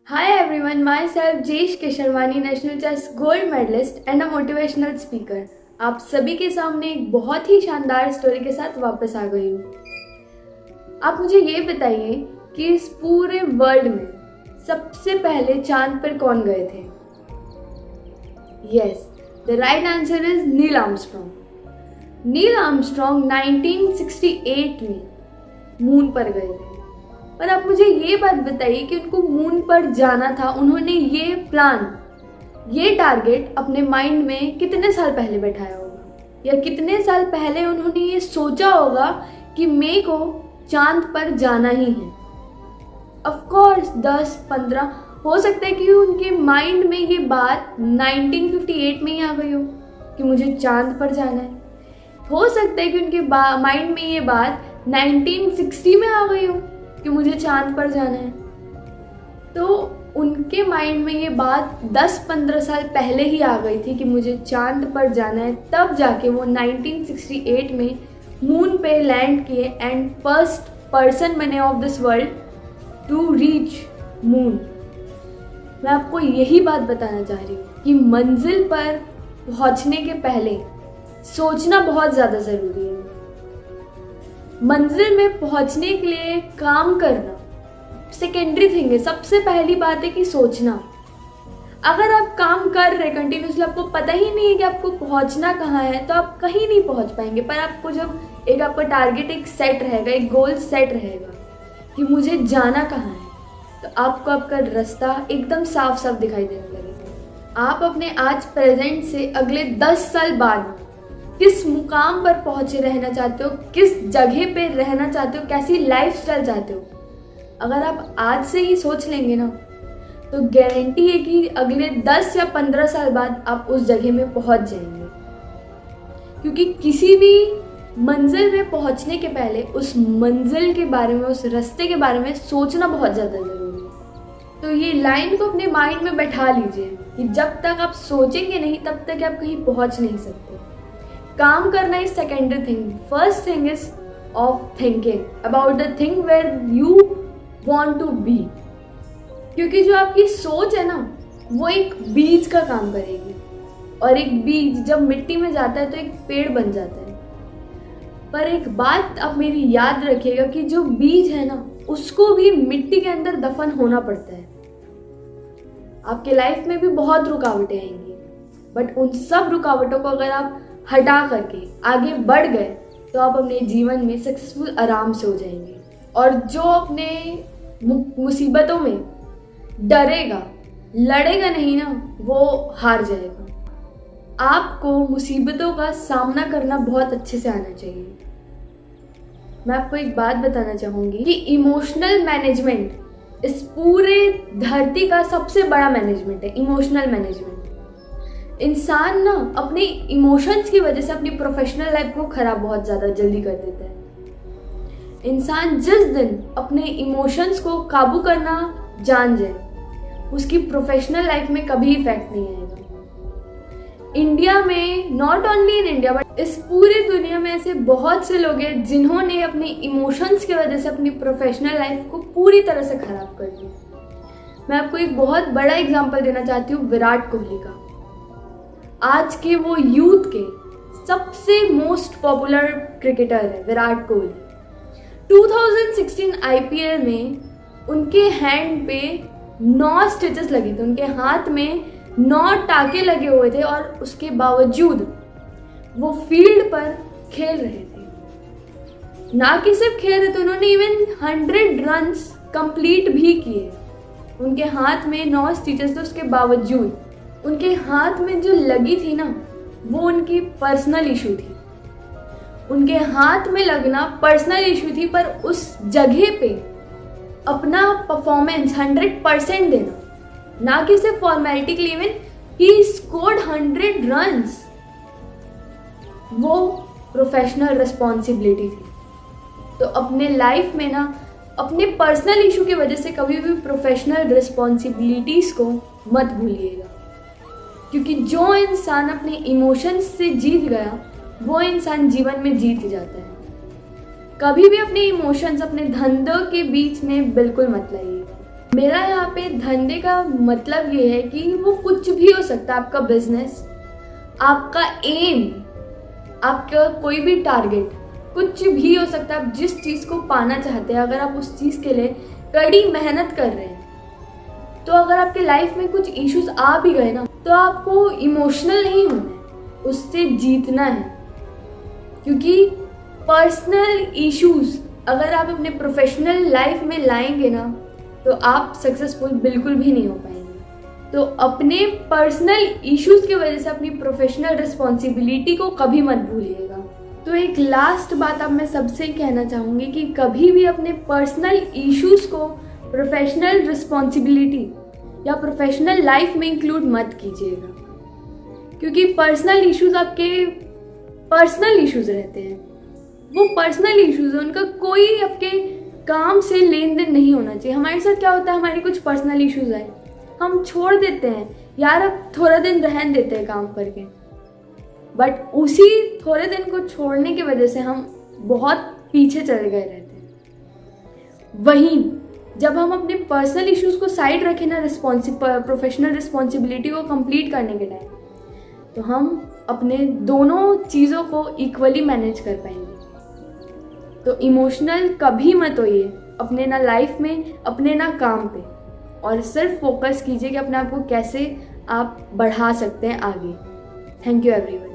Hi everyone, myself Jesh Kesharwani, national chess gold medallist and a motivational speaker. आप सभी के सामने एक बहुत ही शानदार स्टोरी के साथ वापस आ गई हूँ। आप मुझे ये बताइए कि इस पूरे वर्ल्ड में सबसे पहले चांद पर कौन गए थे? Yes, the right answer is Neil Armstrong. Neil Armstrong 1968 में मून पर गए थे। पर आप मुझे ये बात बताइए कि उनको मून पर जाना था, उन्होंने ये प्लान, ये टारगेट अपने माइंड में कितने साल पहले बैठाया होगा, या कितने साल पहले उन्होंने ये सोचा होगा कि मेरे को चांद पर जाना ही है। ऑफ कोर्स 10-15 हो सकता है कि उनके माइंड में ये बात 1958 में ही आ गई हो कि मुझे चांद पर जाना है। हो सकता है कि उनके माइंड में ये बात 1960 में आ गई हो कि मुझे चांद पर जाना है। तो उनके माइंड में ये बात 10-15 साल पहले ही आ गई थी कि मुझे चांद पर जाना है, तब जाके वो 1968 में मून पे लैंड किए एंड फर्स्ट पर्सन बने of this world to reach moon. मैं आपको यही बात बताना चाह रही हूँ कि मंजिल पर पहुँचने के पहले सोचना बहुत ज़्यादा ज़रूरी है। मंजिल में पहुंचने के लिए काम करना सेकेंडरी थिंग है। सबसे पहली बात है कि सोचना। अगर आप काम कर रहे कंटिन्यूसली, आपको पता ही नहीं है कि आपको पहुंचना कहाँ है, तो आप कहीं नहीं पहुंच पाएंगे। पर आपको जब एक आपका टारगेट एक सेट रहेगा, एक गोल सेट रहेगा कि मुझे जाना कहाँ है, तो आपको आपका रास्ता एकदम साफ साफ दिखाई देने लगेगा। आप अपने आज प्रेजेंट से अगले 10 साल बाद किस मुकाम पर पहुंचे रहना चाहते हो, किस जगह पे रहना चाहते हो, कैसी लाइफस्टाइल चाहते हो, अगर आप आज से ही सोच लेंगे ना, तो गारंटी है कि अगले 10 या 15 साल बाद आप उस जगह में पहुंच जाएंगे। क्योंकि किसी भी मंजिल में पहुंचने के पहले उस मंजिल के बारे में, उस रास्ते के बारे में सोचना बहुत ज़्यादा ज़रूरी है। तो ये लाइन को अपने माइंड में बैठा लीजिए कि जब तक आप सोचेंगे नहीं, तब तक आप कहीं पहुंच नहीं सकते। काम करना is secondary thing. First thing is of thinking about the thing where you want to be. क्योंकि जो आपकी सोच है ना, वो एक बीज का काम करेगी, और एक बीज जब मिट्टी में जाता है तो एक पेड़ बन जाता है। पर एक बात आप मेरी याद रखिएगा कि जो बीज है ना, उसको भी मिट्टी के अंदर दफन होना पड़ता है। आपके लाइफ में भी बहुत रुकावटें आएंगी, बट उन सब रुकावटों को अगर आप हटा करके आगे बढ़ गए तो आप अपने जीवन में सक्सेसफुल आराम से हो जाएंगे। और जो अपने मुसीबतों में डरेगा, लड़ेगा नहीं ना, वो हार जाएगा। आपको मुसीबतों का सामना करना बहुत अच्छे से आना चाहिए। मैं आपको एक बात बताना चाहूँगी कि इमोशनल मैनेजमेंट इस पूरे धरती का सबसे बड़ा मैनेजमेंट है। Emotional management. इंसान ना अपने इमोशंस की वजह से अपनी प्रोफेशनल लाइफ को खराब बहुत ज़्यादा जल्दी कर देता है। इंसान जिस दिन अपने इमोशंस को काबू करना जान जाए, उसकी प्रोफेशनल लाइफ में कभी इफेक्ट नहीं आएगा। इंडिया में, not only in India but इस पूरी दुनिया में ऐसे बहुत से लोग हैं जिन्होंने अपने इमोशंस की वजह से अपनी प्रोफेशनल लाइफ को पूरी तरह से खराब कर दिया। मैं आपको एक बहुत बड़ा एग्जाम्पल देना चाहती हूँ, विराट कोहली का। आज के वो यूथ के सबसे मोस्ट पॉपुलर क्रिकेटर है विराट कोहली। 2016 आईपीएल में उनके हैंड पे 9 स्टिचेस लगे थे, उनके हाथ में 9 टाके लगे हुए थे, और उसके बावजूद वो फील्ड पर खेल रहे थे। ना कि सिर्फ खेल रहे थे, उन्होंने इवन 100 रन्स कंप्लीट भी किए। उनके हाथ में 9 स्टिचेस थे, उसके बावजूद उनके हाथ में जो लगी थी ना, वो उनकी पर्सनल इशू थी। उनके हाथ में लगना पर्सनल इशू थी, पर उस जगह पे अपना परफॉर्मेंस 100% देना, ना कि सिर्फ फॉर्मेलिटी के लिए। इवन ही स्कोर्ड 100 रन्स, वो प्रोफेशनल रिस्पॉन्सिबिलिटी थी। तो अपने लाइफ में ना, अपने पर्सनल इशू की वजह से कभी भी प्रोफेशनल रिस्पॉन्सिबिलिटीज को मत भूलिएगा। क्योंकि जो इंसान अपने इमोशंस से जीत गया, वो इंसान जीवन में जीत जाता है। कभी भी अपने इमोशंस अपने धंधों के बीच में बिल्कुल मत लाइएगा। मेरा यहाँ पे धंधे का मतलब ये है कि वो कुछ भी हो सकता है, आपका बिजनेस, आपका एम, आपका कोई भी टारगेट, कुछ भी हो सकता है। आप जिस चीज़ को पाना चाहते हैं, अगर आप उस चीज़ के लिए कड़ी मेहनत कर रहे हैं, तो अगर आपके लाइफ में कुछ इश्यूज आ भी गए ना, तो आपको इमोशनल नहीं होना है, उससे जीतना है। क्योंकि पर्सनल इश्यूज अगर आप अपने प्रोफेशनल लाइफ में लाएंगे ना, तो आप सक्सेसफुल बिल्कुल भी नहीं हो पाएंगे। तो अपने पर्सनल इश्यूज की वजह से अपनी प्रोफेशनल रिस्पॉन्सिबिलिटी को कभी मत भूलिएगा। तो एक लास्ट बात अब मैं सबसे कहना चाहूँगी कि कभी भी अपने पर्सनल इश्यूज को प्रोफेशनल रिस्पॉन्सिबिलिटी या प्रोफेशनल लाइफ में इंक्लूड मत कीजिएगा। क्योंकि पर्सनल इश्यूज आपके पर्सनल इश्यूज रहते हैं, वो पर्सनल इश्यूज है, उनका कोई आपके काम से लेन देन नहीं होना चाहिए। हमारे साथ क्या होता है, हमारे कुछ पर्सनल इश्यूज आए, हम छोड़ देते हैं, यार अब थोड़ा दिन रहने देते हैं काम करके, बट उसी थोड़े दिन को छोड़ने की वजह से हम बहुत पीछे चले गए रहते हैं। वहीं जब हम अपने पर्सनल इश्यूज को साइड रखें ना, प्रोफेशनल रिस्पॉन्सिबिलिटी को कंप्लीट करने के टाइम, तो हम अपने दोनों चीज़ों को इक्वली मैनेज कर पाएंगे। तो इमोशनल कभी मत होइए अपने ना लाइफ में, अपने ना काम पे, और सिर्फ फोकस कीजिए कि अपने आप को कैसे आप बढ़ा सकते हैं आगे। Thank you everyone.